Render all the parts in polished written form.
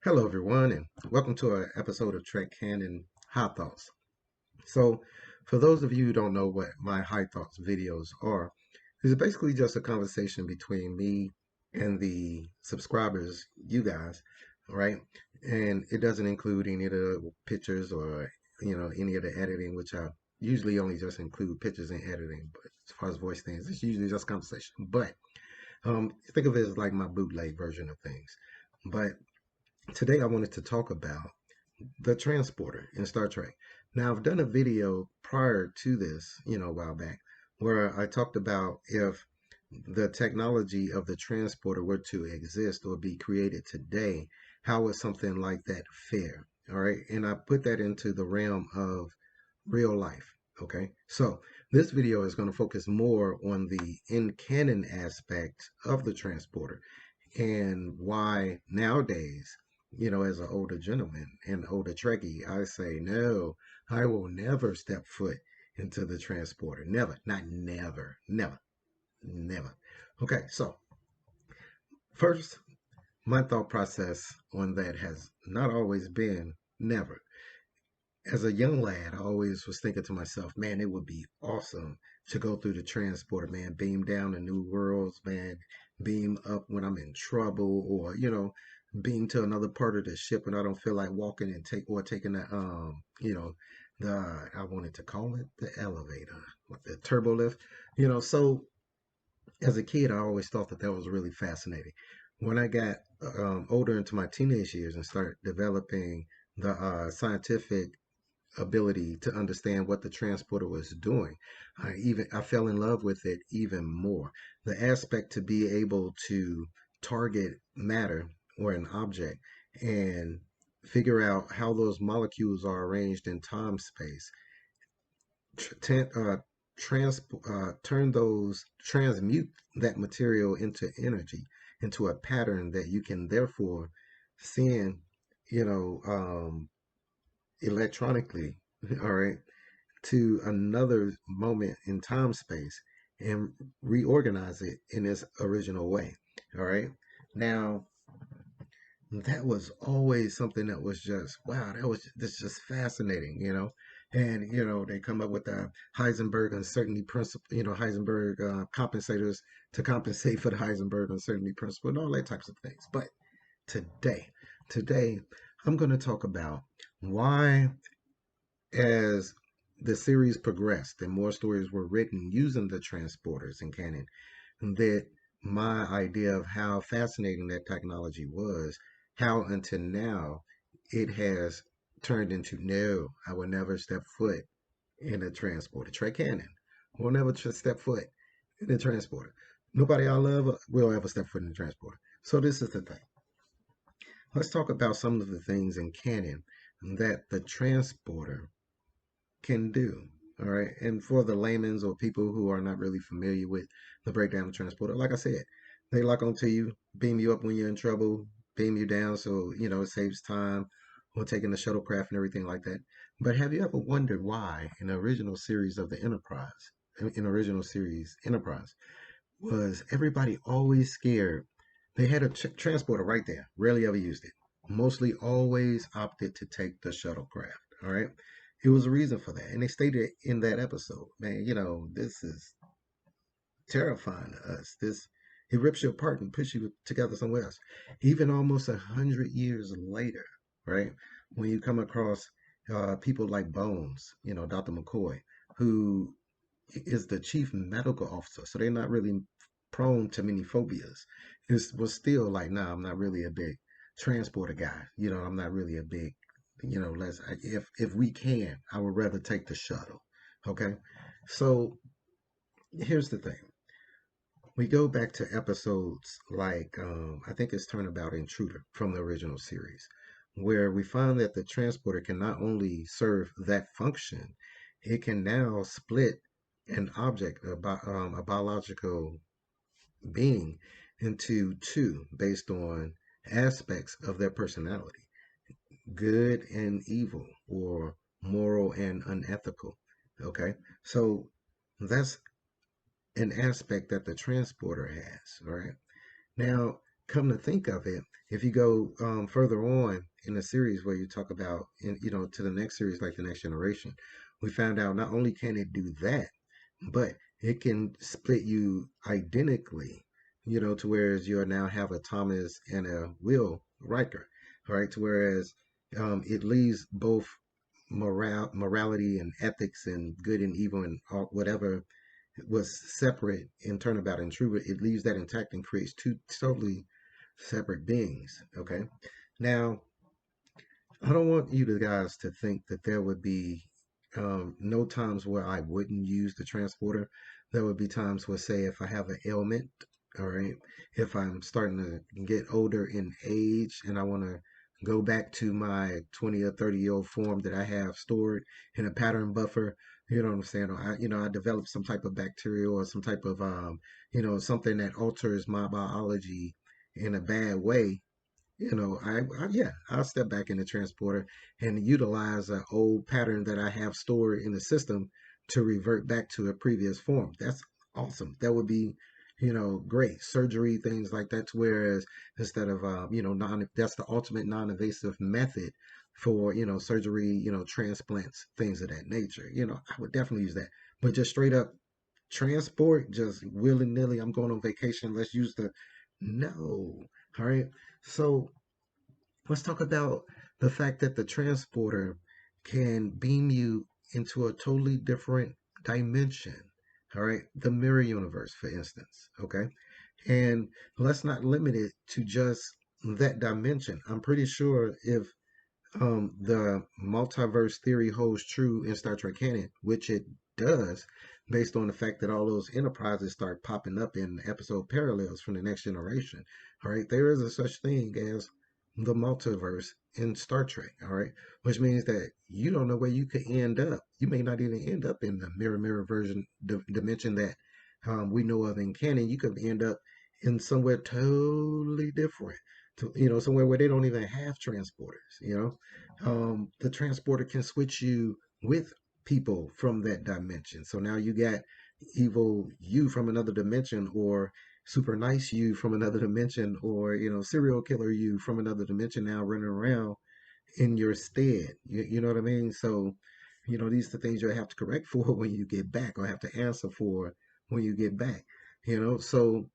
Hello, everyone, and welcome to an episode of Trek Canon Hot Thoughts. So, for those of you who don't know what my High Thoughts videos are, it's basically just a conversation between me and the subscribers, you guys, right? And it doesn't include any of the pictures or any of the editing, which I usually only just include pictures and editing. But as far as voice things, it's usually just conversation. But think of it as like my bootleg version of things. But today I wanted to talk about the transporter in Star Trek. Now, I've done a video prior to this, a while back, where I talked about if the technology of the transporter were to exist or be created today, how would something like that fare? All right. And I put that into the realm of real life. Okay. So this video is going to focus more on the in canon aspect of the transporter and why nowadays, as an older gentleman and older Trekkie, I say, no, I will never step foot into the transporter. Never, not never, never, never. Okay, so first, my thought process on that has not always been never. As a young lad, I always was thinking to myself, man, it would be awesome to go through the transporter, man, beam down to new worlds, man, beam up when I'm in trouble, or beam to another part of the ship and I don't feel like walking and taking the the I wanted to call it the elevator, like the turbo lift, So as a kid, I always thought that was really fascinating. When I got older into my teenage years and started developing the scientific ability to understand what the transporter was doing. I fell in love with it even more. The aspect to be able to target matter or an object and figure out how those molecules are arranged in time space, tr- turn those transmute that material into energy, into a pattern that you can therefore send, you know, um, electronically, all right, to another moment in time space and reorganize it in its original way. All right. Now, that was always something that was just, wow, that's just fascinating, And, they come up with the Heisenberg uncertainty principle, Heisenberg compensators to compensate for the Heisenberg uncertainty principle and all that types of things. But today, today, I'm going to talk about why, as the series progressed and more stories were written using the transporters in canon, that my idea of how fascinating that technology was, how until now it has turned into no, I will never step foot in a transporter. Trey Cannon will never step foot in a transporter. Nobody I love will ever step foot in a transporter. So this is the thing. Let's talk about some of the things in canon that the transporter can do. All right. And for the layman's or people who are not really familiar with the breakdown of transporter, like I said, they lock onto you, beam you up when you're in trouble, beam you down so, it saves time on taking the shuttlecraft and everything like that. But have you ever wondered why in the original series of the Enterprise, in original series Enterprise, was everybody always scared? They had a transporter right there, rarely ever used it. Mostly always opted to take the shuttlecraft. All right. It was a reason for that. And they stated in that episode, man, this is terrifying to us. It rips you apart and puts you together somewhere else. Even almost 100 years later, right? When you come across people like Bones, Dr. McCoy, who is the chief medical officer, so they're not really prone to many phobias. It was still like, nah, I'm not really a big transporter guy. I'm not really a big, let's if we can, I would rather take the shuttle. Okay, so here's the thing. We go back to episodes like I think it's Turnabout Intruder from the original series, where we find that the transporter can not only serve that function, it can now split an object, a biological being, into two based on aspects of their personality, good and evil, or moral and unethical. Okay, so that's an aspect that the transporter has, right? Now, come to think of it, if you go further on in the series where you talk about, to the next series, like the Next Generation, we found out not only can it do that, but it can split you identically, to whereas you now have a Thomas and a Will Riker, right? To whereas it leaves both morality and ethics and good and evil and all, whatever was separate in Turnabout and True, it leaves that intact and creates two totally separate beings. Okay. Now, I don't want you guys to think that there would be no times where I wouldn't use the transporter. There would be times where, say, if I have an ailment, all right, if I'm starting to get older in age and I want to go back to my 20 or 30-year-old form that I have stored in a pattern buffer, you know what I'm saying? Or I develop some type of bacteria or some type of, something that alters my biology in a bad way, yeah, I'll step back in the transporter and utilize an old pattern that I have stored in the system to revert back to a previous form. That's awesome. That would be, great. Surgery, things like that. Whereas instead of, that's the ultimate non-invasive method for, surgery, transplants, things of that nature. I would definitely use that. But just straight up transport, just willy-nilly, I'm going on vacation, let's use the, no. All right. So let's talk about the fact that the transporter can beam you into a totally different dimension. All right, the mirror universe, for instance. Okay, and let's not limit it to just that dimension. I'm pretty sure if the multiverse theory holds true in Star Trek canon, which it does, based on the fact that all those enterprises start popping up in episode parallels from the Next Generation. All right, there is a such thing as the multiverse in Star Trek. All right, which means that you don't know where you could end up. You may not even end up in the mirror version dimension that we know of in canon. You could end up in somewhere totally different, to somewhere where they don't even have transporters. The transporter can switch you with people from that dimension. So now you got evil you from another dimension, or super nice you from another dimension, or serial killer you from another dimension now running around in your stead. You know what I mean? So these are the things you'll have to correct for when you get back, or have to answer for when you get back. So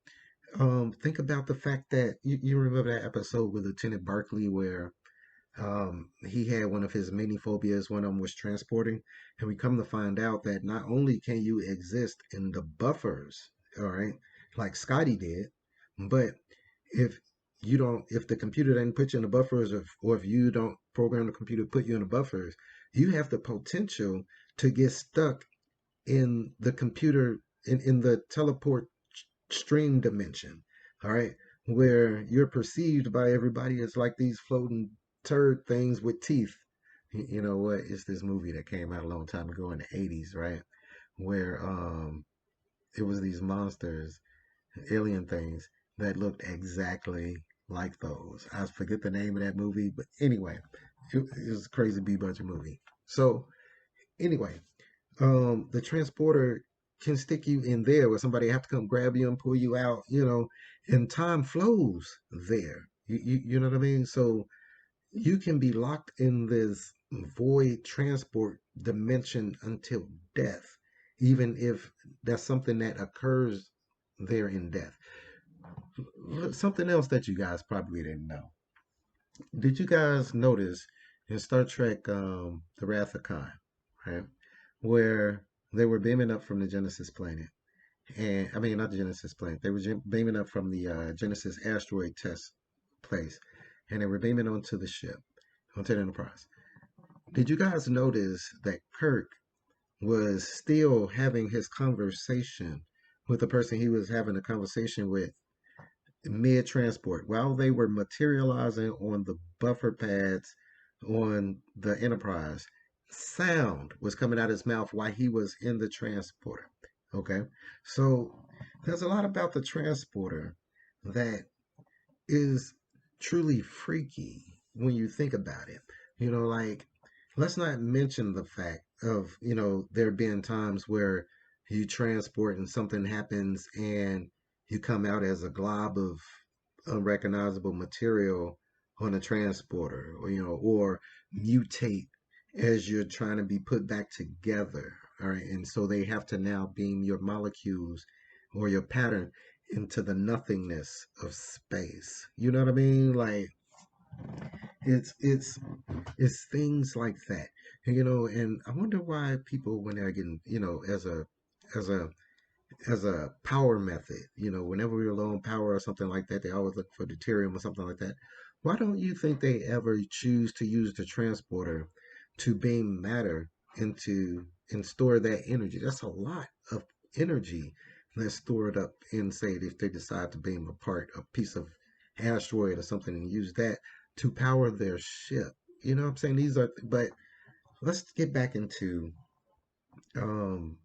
think about the fact that you remember that episode with Lieutenant Barkley where he had one of his many phobias. One of them was transporting, and we come to find out that not only can you exist in the buffers, all right, like Scotty did, but if if the computer doesn't put you in the buffers, or if you don't program the computer to put you in the buffers, you have the potential to get stuck in the computer, in the teleport stream dimension, all right, where you're perceived by everybody as like these floating turd things with teeth. You know what? It's this movie that came out a long time ago in the 80s, right? Where it was these monsters, alien things that looked exactly like those. I forget the name of that movie, but anyway, it was a crazy B budget movie. So anyway, the transporter can stick you in there where somebody have to come grab you and pull you out, and time flows there. You know what I mean? So you can be locked in this void transport dimension until death, even if that's something that occurs there in death. Something else that you guys probably didn't know. Did you guys notice in Star Trek, The Wrath of Khan, right? Where they were beaming up from the Genesis planet. And I mean, not the Genesis planet. They were beaming up from the Genesis asteroid test place. And they were beaming onto the ship, onto the Enterprise. Did you guys notice that Kirk was still having his conversation with the person he was having a conversation with mid transport while they were materializing on the buffer pads on the Enterprise? Sound was coming out of his mouth while he was in the transporter. Okay, so there's a lot about the transporter that is truly freaky when you think about it. Like, let's not mention the fact of, there being times where you transport and something happens and you come out as a glob of unrecognizable material on a transporter, or or mutate as you're trying to be put back together. All right, and so they have to now beam your molecules or your pattern into the nothingness of space. You know what I mean? Like it's it's it's things like that. And I wonder why people, when they're getting, as a as a power method, whenever we're low on power or something like that, they always look for deuterium or something like that. Why don't you think they ever choose to use the transporter to beam matter into and store that energy? That's a lot of energy that's stored up in, say, if they decide to beam apart a piece of asteroid or something and use that to power their ship. You know what I'm saying? But let's get back into um,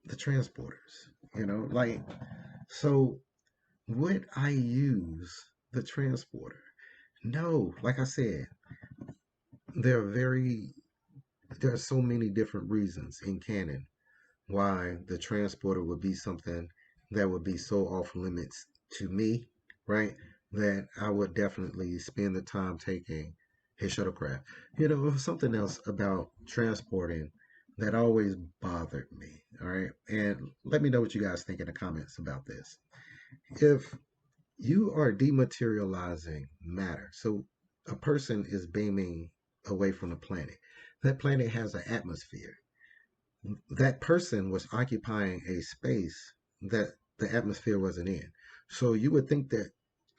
the transporters. Like, so would I use the transporter? No, like I said, there are very there are so many different reasons in canon why the transporter would be something that would be so off limits to me, right? That I would definitely spend the time taking his shuttlecraft. Something else about transporting that always bothered me, all right? And let me know what you guys think in the comments about this. If you are dematerializing matter, so a person is beaming away from the planet, that planet has an atmosphere. That person was occupying a space that the atmosphere wasn't in. So you would think that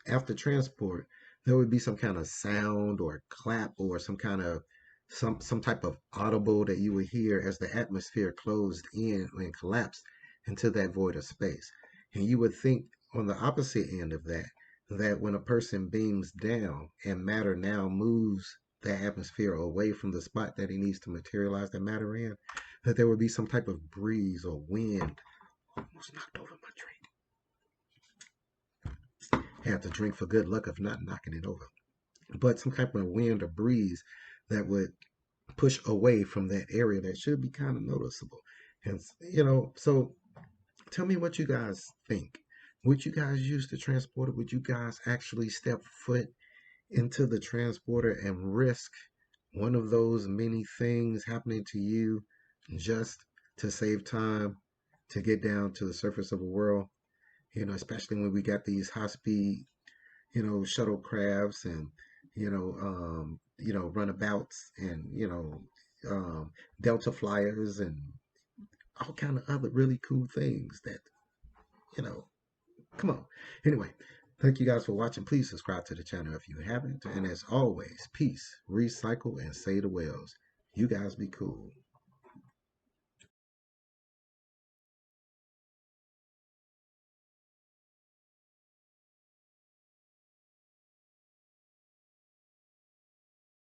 after transport, there would be some kind of sound or clap or some kind of some type of audible that you would hear as the atmosphere closed in and collapsed into that void of space. And you would think on the opposite end of that, that when a person beams down and matter now moves the atmosphere away from the spot that he needs to materialize that matter in, that there would be some type of breeze or wind. Almost knocked over my drink. Had to drink for good luck of not knocking it over. But some type of wind or breeze that would push away from that area that should be kind of noticeable. And, so tell me what you guys think. Would you guys use the transporter? Would you guys actually step foot into the transporter and risk one of those many things happening to you just to save time to get down to the surface of the world? Especially when we got these high speed, shuttlecrafts and, runabouts and, Delta flyers and all kind of other really cool things that, you know, come on. Anyway, thank you guys for watching. Please subscribe to the channel if you haven't. And as always, peace, recycle, and say the whales. You guys be cool.